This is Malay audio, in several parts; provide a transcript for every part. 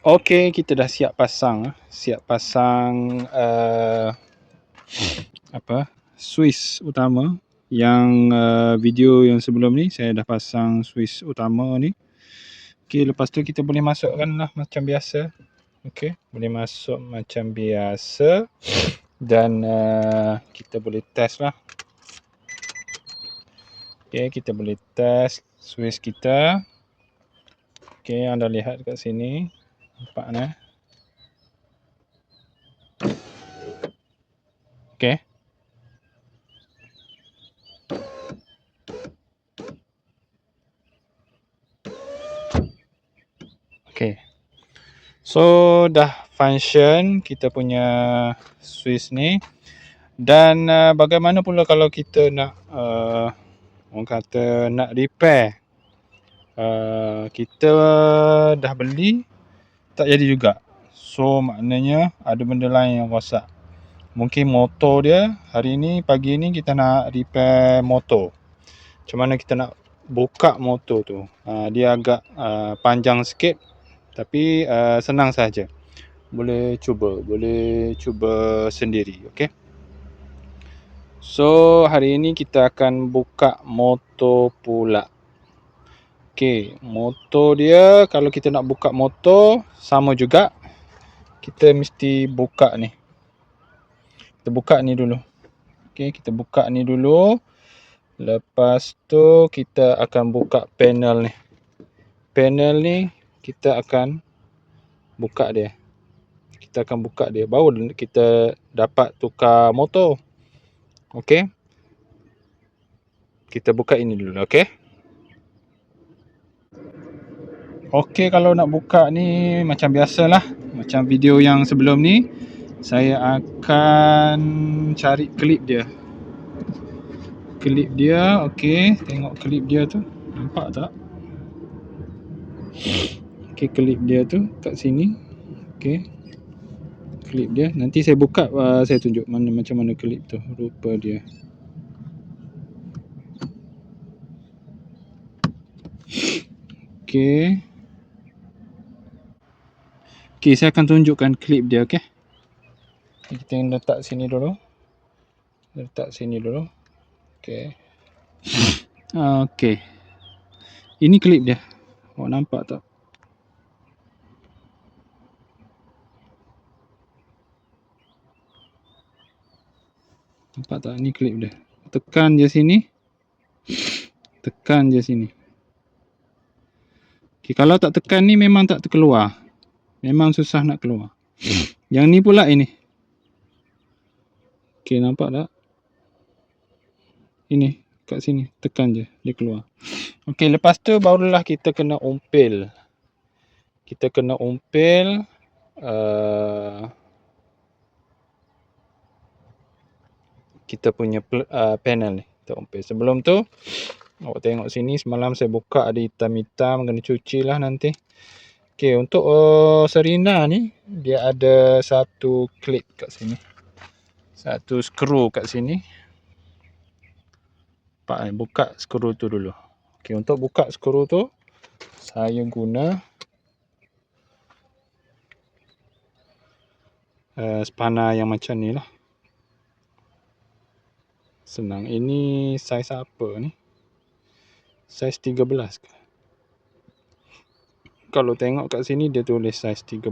Okey, kita dah siap pasang Swiss utama yang video yang sebelum ni saya dah pasang Swiss utama ni. Okey, lepas tu kita boleh masukkan lah macam biasa. Okey, boleh masuk macam biasa dan kita boleh test lah. Okey, kita boleh test Swiss kita. Okey, anda lihat kat sini. Nampak ni. Okey. Okey. So dah function kita punya Swiss ni. Dan bagaimana pula kalau kita nak orang kata nak repair. Kita dah beli tak jadi juga. So maknanya ada benda lain yang rosak. Mungkin motor dia hari ni pagi ni kita nak repair motor. Macam mana kita nak buka motor tu. Dia agak panjang sikit tapi senang saja. Boleh cuba sendiri, okey. So hari ini kita akan buka motor pula. Okey, motor dia kalau kita nak buka motor sama juga. Kita mesti buka ni. Kita buka ni dulu. Okey, kita buka ni dulu. Lepas tu kita akan buka panel ni. Panel ni kita akan buka dia. Kita akan buka dia baru kita dapat tukar motor. Okey. Kita buka ini dulu, okey. Okey, kalau nak buka ni macam biasalah, macam video yang sebelum ni, saya akan cari klip dia. Klip dia, okey, tengok klip dia tu. Nampak tak? Okey, klip dia tu kat sini. Okey. Klip dia. Nanti saya buka saya tunjuk macam mana klip tu rupa dia. Okey. Okey, saya akan tunjukkan klip dia, okey. Kita letak sini dulu. Letak sini dulu. Okey. Okey. Ini klip dia. Awak nampak tak? Nampak tak? Ni klip dia. Tekan je sini. Tekan je sini. Okey, kalau tak tekan ni memang tak terkeluar. Memang susah nak keluar. Yang ni pula ini. Okey, nampak tak? Ini kat sini, tekan je dia keluar. Okey, lepas tu barulah kita kena umpil. Kita kena umpil kita punya panel ni. Kita umpil. Sebelum tu awak tengok sini, semalam saya buka ada hitam-hitam, kena cuci lah nanti. Okey, untuk Serina ni dia ada satu klip kat sini. Satu skru kat sini. Pak buka skru tu dulu. Okey, untuk buka skru tu saya guna spana yang macam ni lah. Senang. Ini saiz apa ni? Saiz 13 ke? Kalau tengok kat sini dia tulis saiz 13.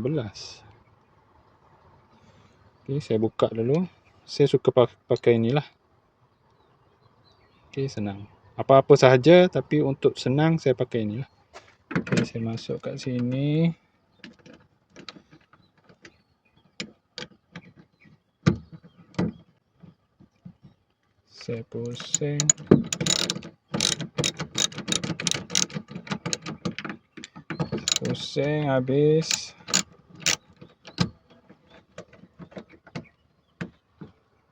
Okey, saya buka dulu. Saya suka pakai inilah. Okey, senang. Apa-apa sahaja tapi untuk senang saya pakai inilah. Okey, saya masuk kat sini. Saya pusing. Pusing habis.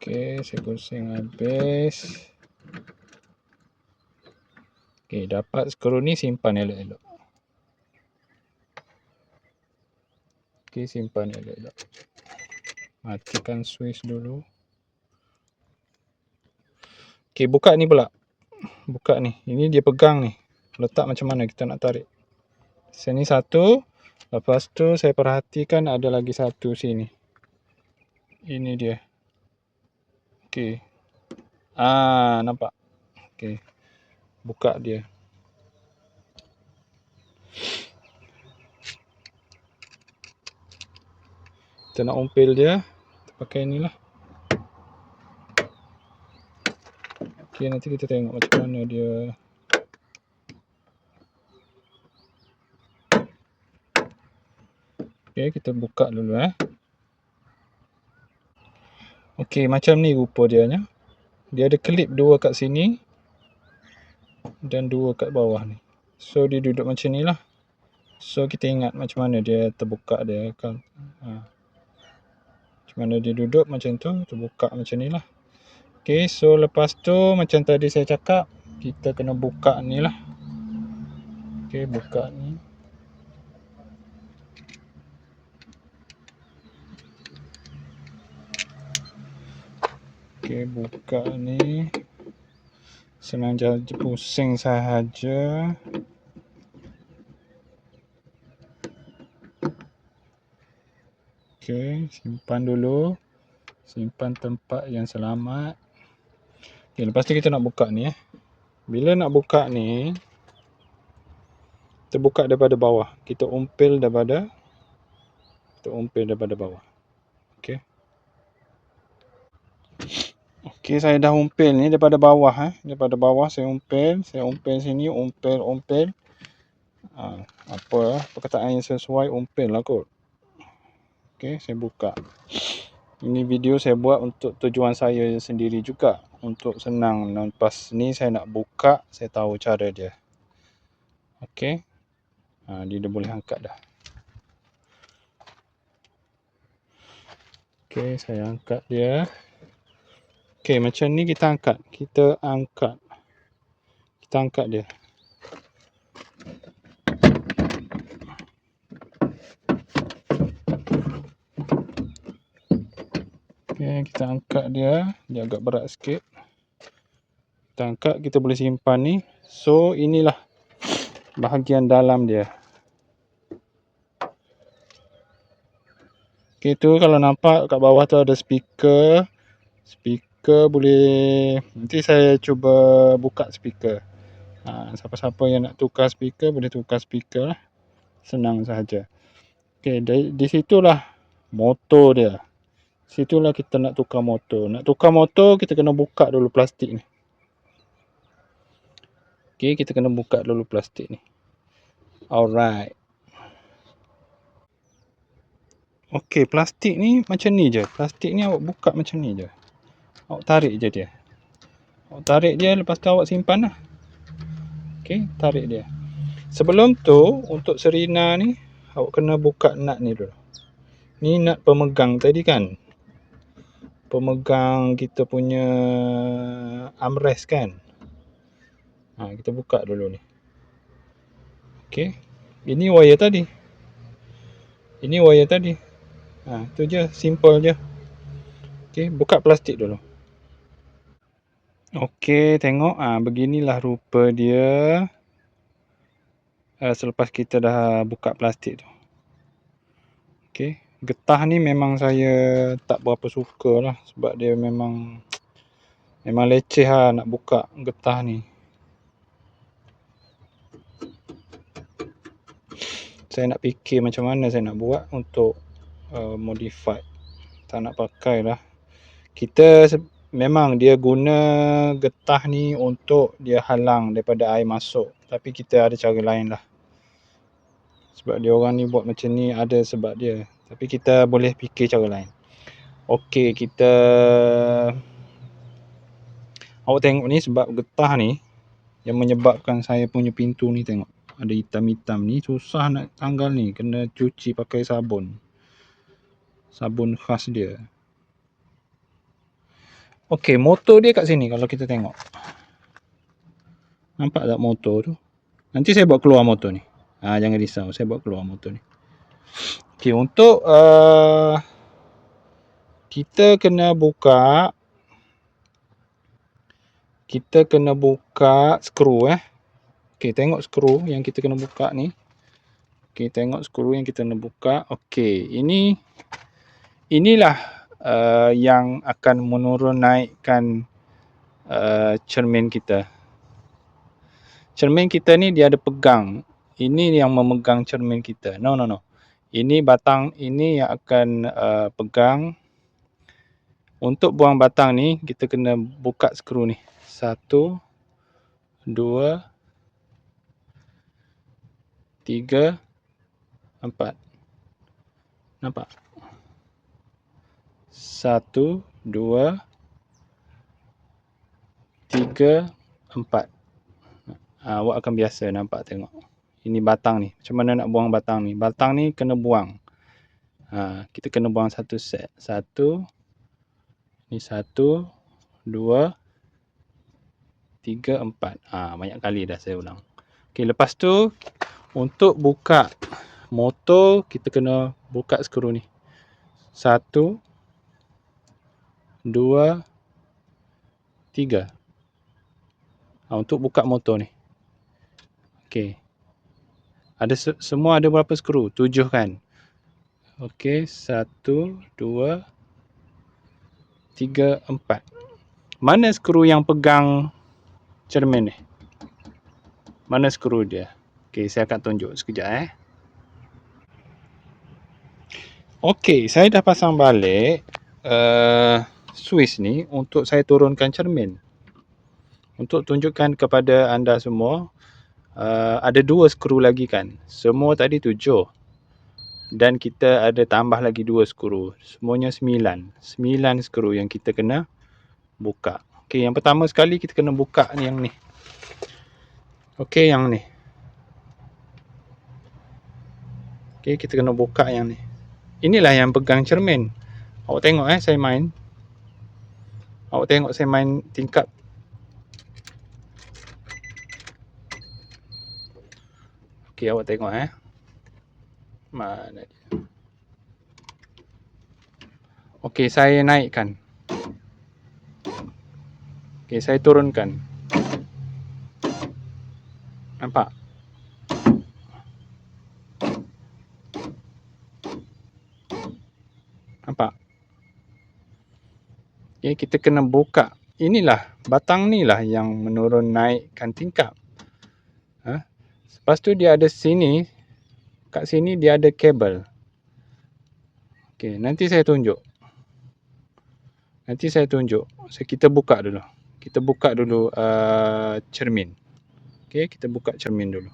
Okey, saya pusing habis. Okey, dapat skru ni simpan elok-elok. Okey, simpan elok-elok. Matikan Swiss dulu. Okey, buka ni pula. Buka ni. Ini dia pegang ni. Letak macam mana kita nak tarik. Sini satu. Lepas tu saya perhatikan ada lagi satu sini. Ini dia. Okey. Nampak? Okey. Buka dia. Kita nak umpil dia, kita pakai inilah. Okey, nanti kita tengok macam mana dia. Okey, kita buka dulu Okey, macam ni rupa dia nya. Dia ada klip dua kat sini dan dua kat bawah ni. So dia duduk macam ni lah. So kita ingat macam mana dia terbuka dia kan. Macam mana dia duduk macam tu, terbuka macam ni lah. Okey, so lepas tu macam tadi saya cakap, kita kena buka ni lah. Okey, buka ni. Okey, buka ni. Senang je, pusing sahaja. Okey, simpan dulu. Simpan tempat yang selamat. Okey, lepas tu kita nak buka ni Bila nak buka ni, kita buka daripada bawah. Kita umpil daripada bawah. Okey. Okey, saya dah umpil ni daripada bawah Daripada bawah saya umpil sini, umpil. Apa perkataan yang sesuai, umpil lah kot. Okey, saya buka. Ini video saya buat untuk tujuan saya sendiri juga, untuk senang. Lepas ni saya nak buka, saya tahu cara dia. Okey. Dia dah boleh angkat dah. Okey, saya angkat dia. Okey, macam ni kita angkat. Kita angkat dia. Okey, kita angkat dia. Dia agak berat sikit. Kita angkat, kita boleh simpan ni. So, inilah bahagian dalam dia. Okey, tu kalau nampak kat bawah tu ada speaker. Speaker boleh, nanti saya cuba buka speaker. Siapa-siapa yang nak tukar speaker, boleh tukar speaker lah. Senang sahaja. Okey, di situlah motor dia. Situlah kita nak tukar motor. Nak tukar motor, kita kena buka dulu plastik ni. Okey, kita kena buka dulu plastik ni. Alright. Okey, plastik ni macam ni je. Plastik ni awak buka macam ni je. Awak tarik je dia. Awak tarik dia, lepas tu awak simpan lah. Okey, tarik dia. Sebelum tu, untuk serina ni, awak kena buka nut ni dulu. Ni nut pemegang tadi kan. Pemegang kita punya armrest kan. Kita buka dulu ni. Okey. Ini wire tadi. Tu je, simple je. Okey, buka plastik dulu. Okey, tengok beginilah rupa dia selepas kita dah buka plastik tu. Okey, getah ni memang saya tak berapa suka lah, sebab dia memang leceh lah nak buka getah ni. Saya nak fikir macam mana saya nak buat untuk modify. Tak nak pakai lah. Kita memang dia guna getah ni untuk dia halang daripada air masuk. Tapi kita ada cara lain lah. Sebab dia orang ni buat macam ni ada sebab dia. Tapi kita boleh fikir cara lain. Okey, awak tengok ni, sebab getah ni yang menyebabkan saya punya pintu ni tengok. Ada hitam-hitam ni, susah nak tanggal ni. Kena cuci pakai sabun. Sabun khas dia. Okey, motor dia kat sini kalau kita tengok. Nampak tak motor tu? Nanti saya buat keluar motor ni. Jangan risau, saya buat keluar motor ni. Okey, untuk kita kena buka skru Okey, tengok skru yang kita kena buka ni. Okey, tengok skru yang kita nak buka. Okey, inilah yang akan menurun naikkan cermin kita. Cermin kita ni dia ada pegang. Ini yang memegang cermin kita. No. Ini batang ini yang akan pegang. Untuk buang batang ni, kita kena buka skru ni. 1, 2, 3, 4. Nampak? 1, 2, 3, 4. Awak akan biasa nampak, tengok. Ini batang ni. Macam mana nak buang batang ni? Batang ni kena buang. Kita kena buang satu set. 1. Ni 1, 2, 3, 4. Banyak kali dah saya ulang. Okey, lepas tu untuk buka motor kita kena buka skru ni. 1, 2, 3. Untuk buka motor ni. Okey. Semua ada berapa skru? 7 kan? Okey, 1, 2, 3, 4. Mana skru yang pegang cermin ni? Mana skru dia? Okey, saya akan tunjuk sekejap. Okey, saya dah pasang balik switch ni untuk saya turunkan cermin. Untuk tunjukkan kepada anda semua, ada 2 skru lagi kan. Semua tadi 7. Dan kita ada tambah lagi 2 skru. Semuanya 9. 9 skru yang kita kena buka. Okey, yang pertama sekali kita kena buka ni yang ni. Okey, yang ni. Okey, kita kena buka yang ni. Inilah yang pegang cermin. Awak tengok saya main. Awak tengok saya main tingkap. Okey, awak tengok Mana dia? Okey, saya naikkan. Okey, saya turunkan. Nampak? Nampak? Okey, kita kena buka. Inilah, batang ni lah yang menurun naikkan tingkap. Lepas tu dia ada sini. Kat sini dia ada kabel. Okey, nanti saya tunjuk. Kita buka dulu. Kita buka dulu cermin. Okey, kita buka cermin dulu.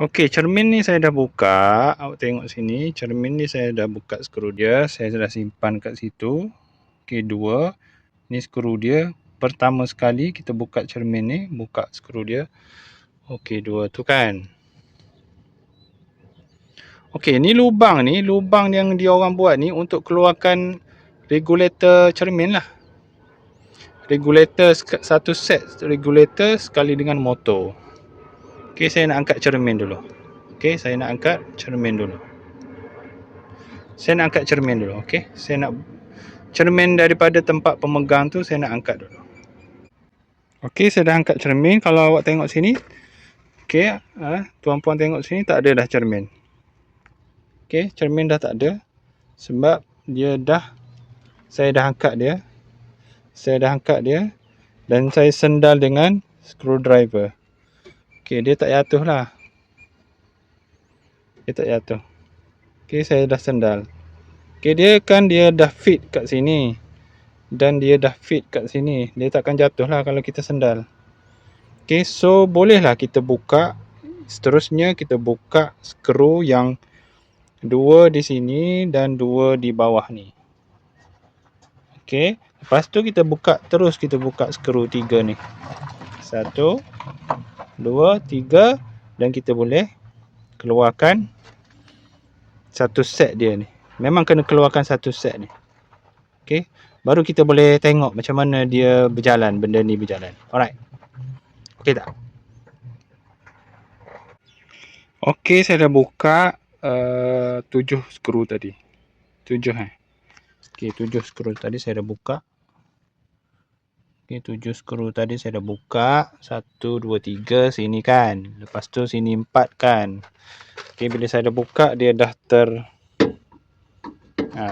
Okey, cermin ni saya dah buka. Awak tengok sini. Cermin ni saya dah buka skru dia. Saya dah simpan kat situ. Okey, 2. Ni skru dia. Pertama sekali kita buka cermin ni. Buka skru dia. Okey, 2 tu kan. Okey, ni lubang yang dia orang buat ni untuk keluarkan regulator cermin lah. Regulator, satu set regulator sekali dengan motor. Okey, saya nak angkat cermin dulu. Okey, saya nak angkat cermin dulu. Okey, saya nak cermin daripada tempat pemegang tu saya nak angkat dulu. Okey, saya dah angkat cermin. Kalau awak tengok sini. Okey, tuan-puan tengok sini tak ada dah cermin. Okey, cermin dah tak ada. Sebab saya dah angkat dia. Dan saya sendal dengan screwdriver. Okey, dia tak jatuh lah. Okey, saya dah sendal. Okey, dia dah fit kat sini. Dan dia dah fit kat sini. Dia takkan jatuh lah kalau kita sendal. Okey, so bolehlah kita buka. Seterusnya kita buka skru yang 2 di sini dan 2 di bawah ni. Okey, lepas tu kita buka skru 3 ni. 1, 2, 3 dan kita boleh keluarkan satu set dia ni. Memang kena keluarkan satu set ni. Okey, baru kita boleh tengok macam mana dia berjalan, benda ni berjalan. Alright. Okey tak? Okey, saya dah buka 7 skru tadi. 7 Okey, 7 skru tadi saya dah buka. Okey, 7 skru tadi saya dah buka. 1, 2, 3 sini kan. Lepas tu sini 4 kan. Okey, bila saya dah buka, dia dah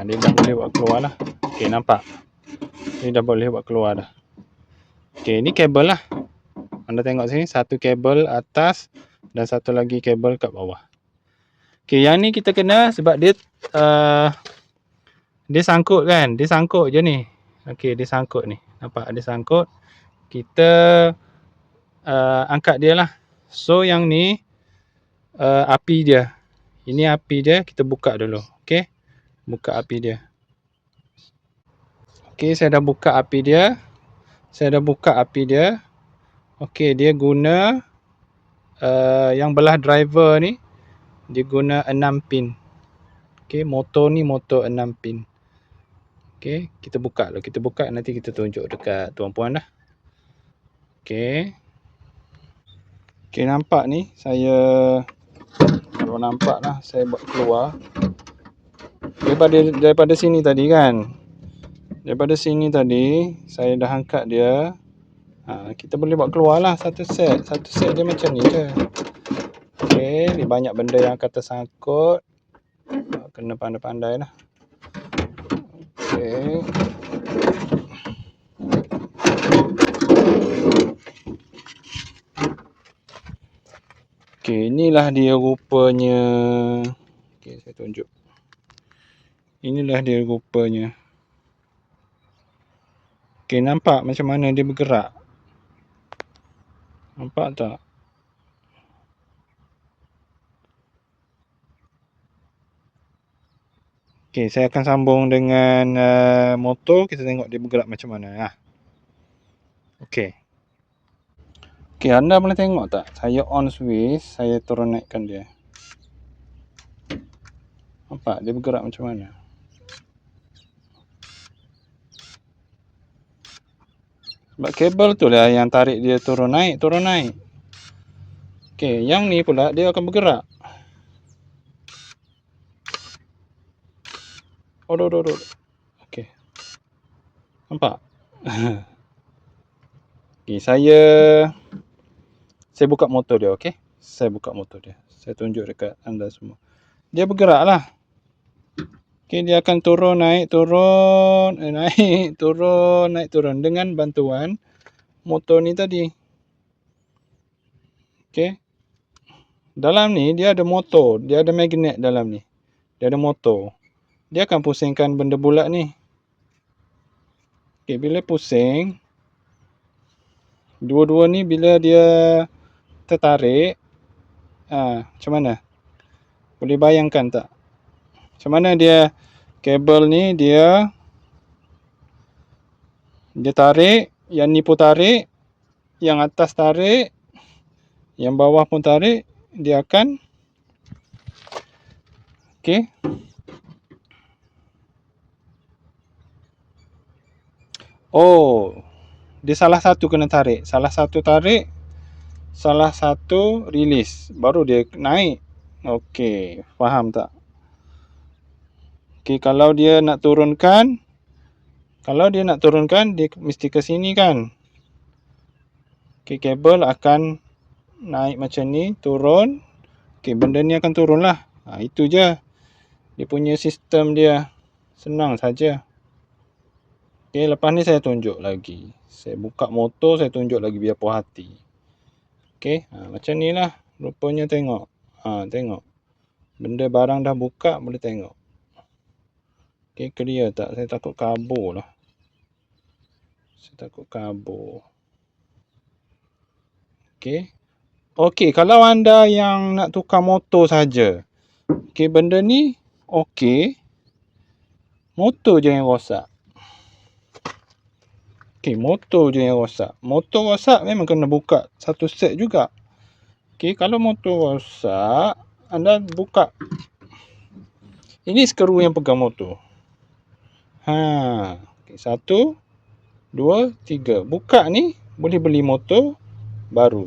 dia dah boleh buat keluar lah. Okey, nampak? Dia dah boleh buat keluar dah. Okey, ni kabel lah. Anda tengok sini, satu kabel atas dan satu lagi kabel kat bawah. Okey, yang ni kita kena sebab dia dia sangkut kan. Dia sangkut je ni. Okey, dia sangkut ni. Nampak? Dia sangkut. Kita angkat dia lah. So, yang ni api dia. Ini api dia. Kita buka dulu. Okey. Buka api dia. Okey, saya dah buka api dia. Okey, dia guna yang belah driver ni, dia guna 6 pin. Okey, motor ni motor 6 pin. Okey, kita buka dulu. Kita buka, nanti kita tunjuk dekat tuan-puan dah. Okey. Okey, nampak ni. Kalau nampak lah, saya buat keluar. Daripada sini tadi kan. Daripada sini tadi, saya dah angkat dia. Kita boleh buat keluar lah satu set. Satu set dia macam ni je. Okey, ni banyak benda yang akan tersangkut. Kena pandai-pandai lah. Okey. Okey, inilah dia rupanya. Okey, saya tunjuk. Inilah dia rupanya. Okey, nampak macam mana dia bergerak? Nampak tak? Okey, saya akan sambung dengan motor. Kita tengok dia bergerak macam mana. Okey. Okey, anda boleh tengok tak? Saya on switch, saya turun naikkan dia. Nampak dia bergerak macam mana? Sebab kabel tu lah yang tarik dia turun naik. Okey, yang ni pula dia akan bergerak. Okey. Nampak? Okey, saya buka motor dia, okey? Saya buka motor dia. Saya tunjuk dekat anda semua. Dia bergerak lah. Okey, dia akan turun, naik, turun, naik, turun, naik, turun dengan bantuan motor ni tadi. Okey. Dalam ni dia ada motor, dia ada magnet dalam ni. Dia ada motor. Dia akan pusingkan benda bulat ni. Okey, bila pusing, dua-dua ni bila dia tertarik, macam mana? Boleh bayangkan tak? Macam mana dia kabel ni dia tarik, yang ni pun tarik, yang atas tarik, yang bawah pun tarik, dia akan okey. Oh, dia salah satu kena tarik, salah satu tarik, salah satu release, baru dia naik. Okey, faham tak? Okey, kalau dia nak turunkan, dia mesti ke sini kan. Okey, kabel akan naik macam ni, turun. Okey, benda ni akan turun lah. Itu je. Dia punya sistem dia. Senang saja. Okey, lepas ni saya tunjuk lagi. Saya buka motor, saya tunjuk lagi biar puas hati. Okey, macam ni lah. Rupanya tengok. Tengok. Benda barang dah buka, boleh tengok. Okey, clear tak? Saya takut kabur lah. Okey. Okey, kalau anda yang nak tukar motor saja. Okey, benda ni okey. Motor je yang rosak. Okey, motor je yang rosak. Motor rosak memang kena buka satu set juga. Okey, kalau motor rosak, anda buka. Ini skru yang pegang motor. Okey, 1, 2, 3. Buka ni boleh beli motor baru.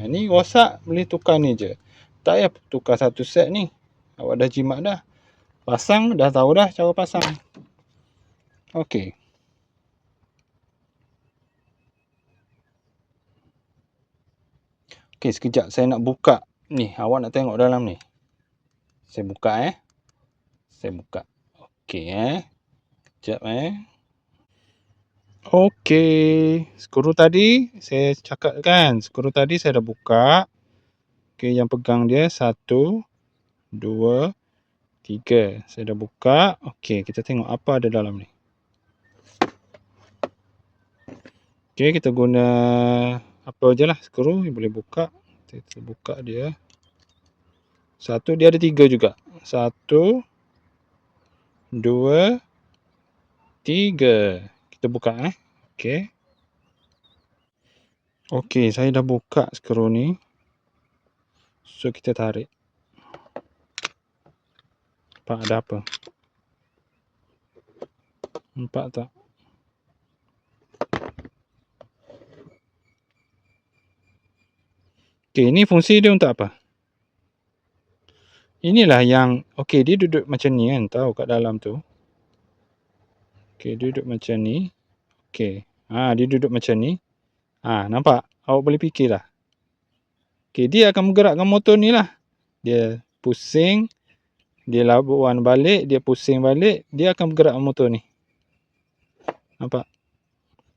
Ni rosak, boleh tukar ni je. Tak payah tukar satu set ni. Awak dah jimat dah. Pasang dah tahu dah cara pasang. Okey. Okey, sekejap saya nak buka. Ni, awak nak tengok dalam ni. Saya buka Saya buka. Okey Sekejap Okey, skru tadi saya cakap kan, skru tadi saya dah buka. Okey, yang pegang dia 1, 2, 3. Saya dah buka. Okey, kita tengok apa ada dalam ni. Okey, kita guna apa je lah skru yang boleh buka. Kita buka dia. Satu, dia ada 3 juga. 1, 2, 3. Kita buka Okey. Okey, saya dah buka skru ni. So kita tarik. Nampak ada apa? Nampak tak? Okey, ni fungsi dia untuk apa? Inilah yang, okey, dia duduk macam ni kan, tahu kat dalam tu. Okey, dia duduk macam ni. Okey, dia duduk macam ni. Nampak? Awak boleh fikir dah. Okey, dia akan menggerakkan motor ni lah. Dia pusing, dia labuan balik, dia pusing balik, dia akan bergerakkan motor ni. Nampak?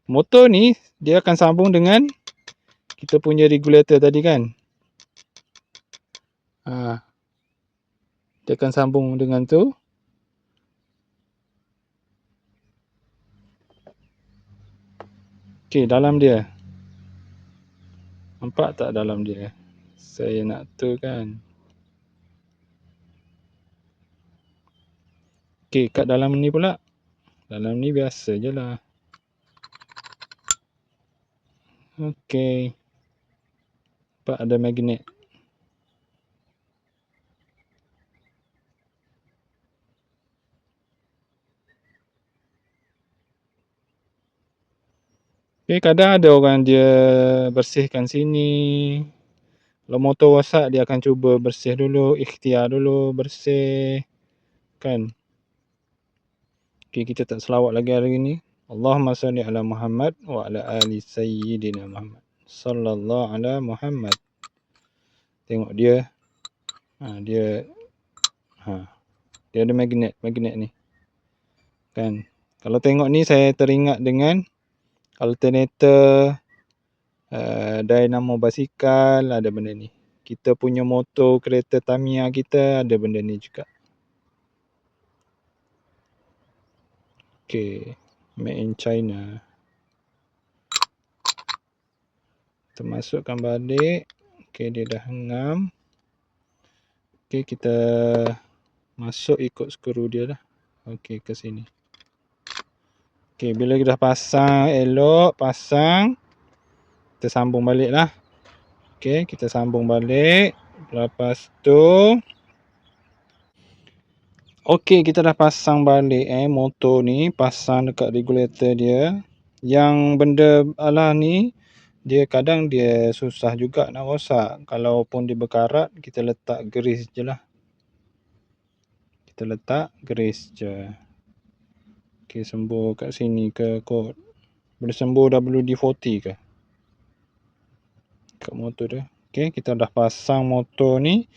Motor ni, dia akan sambung dengan kita punya regulator tadi kan. Dia akan sambung dengan tu. Okey, dalam dia. Nampak tak dalam dia? Saya nak tu kan. Okey, kat dalam ni pula. Dalam ni biasa je lah. Okey. Nampak ada magnet. Okey, kadang ada orang dia bersihkan sini. Kalau motor rosak, dia akan cuba bersih dulu, ikhtiar dulu, bersih. Kan? Okey, kita tak selawat lagi hari ni. Allahumma salli ala Muhammad wa ala ali sayyidina Muhammad. Sallallahu ala Muhammad. Tengok dia. Dia ada magnet ni. Kan? Kalau tengok ni saya teringat dengan alternator, dynamo basikal, ada benda ni. Kita punya motor kereta Tamiya kita ada benda ni juga. Okey, made in China. Kita masukkan balik. Okey, dia dah hengam. Okey, kita masuk ikut skru dia lah. Okey, ke sini. Okey, bila kita dah pasang elok, kita sambung balik lah. Okey, kita sambung balik. Lepas tu, okey, kita dah pasang balik motor ni, pasang dekat regulator dia. Yang benda alah ni, dia kadang dia susah juga nak rosak. Kalaupun dia berkarat, kita letak grease je lah. Kita letak grease je. Okey, sembur kat sini ke kot. Boleh sembur WD-40 ke? Kat motor dia. Okey, kita dah pasang motor ni.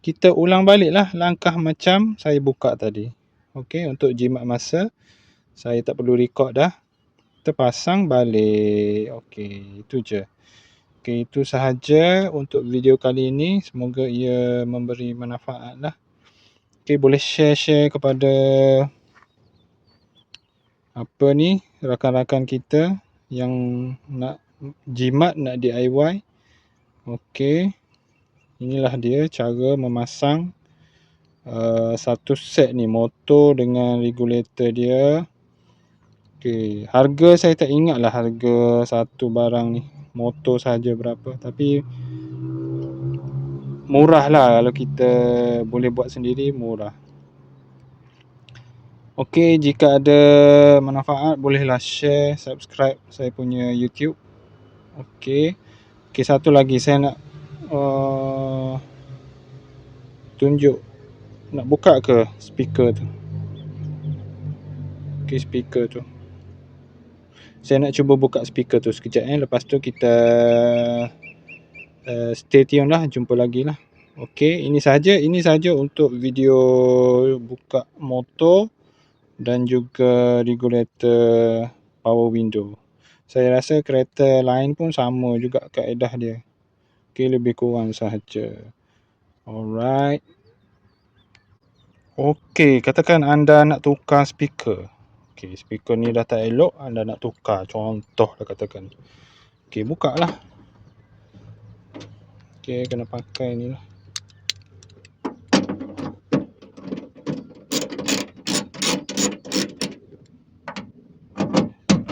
Kita ulang balik lah langkah macam saya buka tadi. Okey, untuk jimat masa, saya tak perlu record dah. Kita pasang balik. Okey, itu je. Okey, itu sahaja untuk video kali ini. Semoga ia memberi manfaat lah. Okey, boleh share kepada rakan-rakan kita yang nak jimat, nak DIY. Okey, inilah dia cara memasang satu set ni motor dengan regulator dia. Okey, harga saya tak ingat lah harga satu barang ni, motor saja berapa, tapi murah lah kalau kita boleh buat sendiri, murah. Okey, jika ada manfaat bolehlah share, subscribe saya punya YouTube. Okey, satu lagi saya nak tunjuk, nak buka ke speaker tu. Okey, speaker tu. Saya nak cuba buka speaker tu sekejap lepas tu kita stay tune lah, jumpa lagi lah. Okey, ini saja untuk video buka motor dan juga regulator power window. Saya rasa kereta lain pun sama juga kaedah dia. Okey, lebih kurang sahaja. Alright. Okey, katakan anda nak tukar speaker. Okey, speaker ni dah tak elok, anda nak tukar. Contoh dah katakan. Okey, buka lah. Okey, kena pakai ni lah.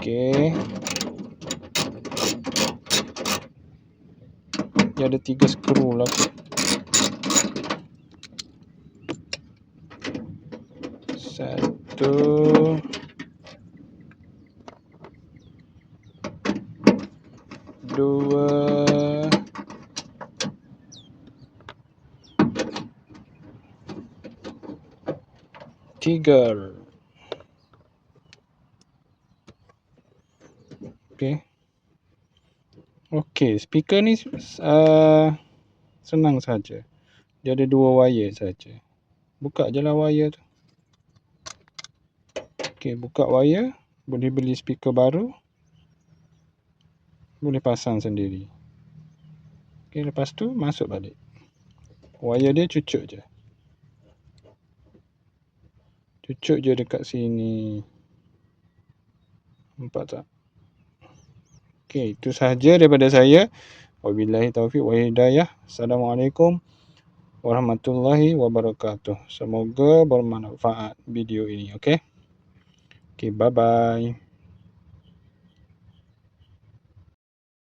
Okey. Dia ada 3 skru lah. Satu, dua, tiga. Okey. Okey, speaker ni senang saja. Dia ada 2 wire saja. Buka je lah wire tu. Okey, buka wire. Boleh beli speaker baru. Boleh pasang sendiri. Okey, lepas tu masuk balik. Wire dia cucuk je. Cucuk je dekat sini. Nampak tak? Okey, itu sahaja daripada saya. Wabillahi taufiq wa hidayah. Assalamualaikum warahmatullahi wabarakatuh. Semoga bermanfaat video ini. Okey. Okey, bye bye.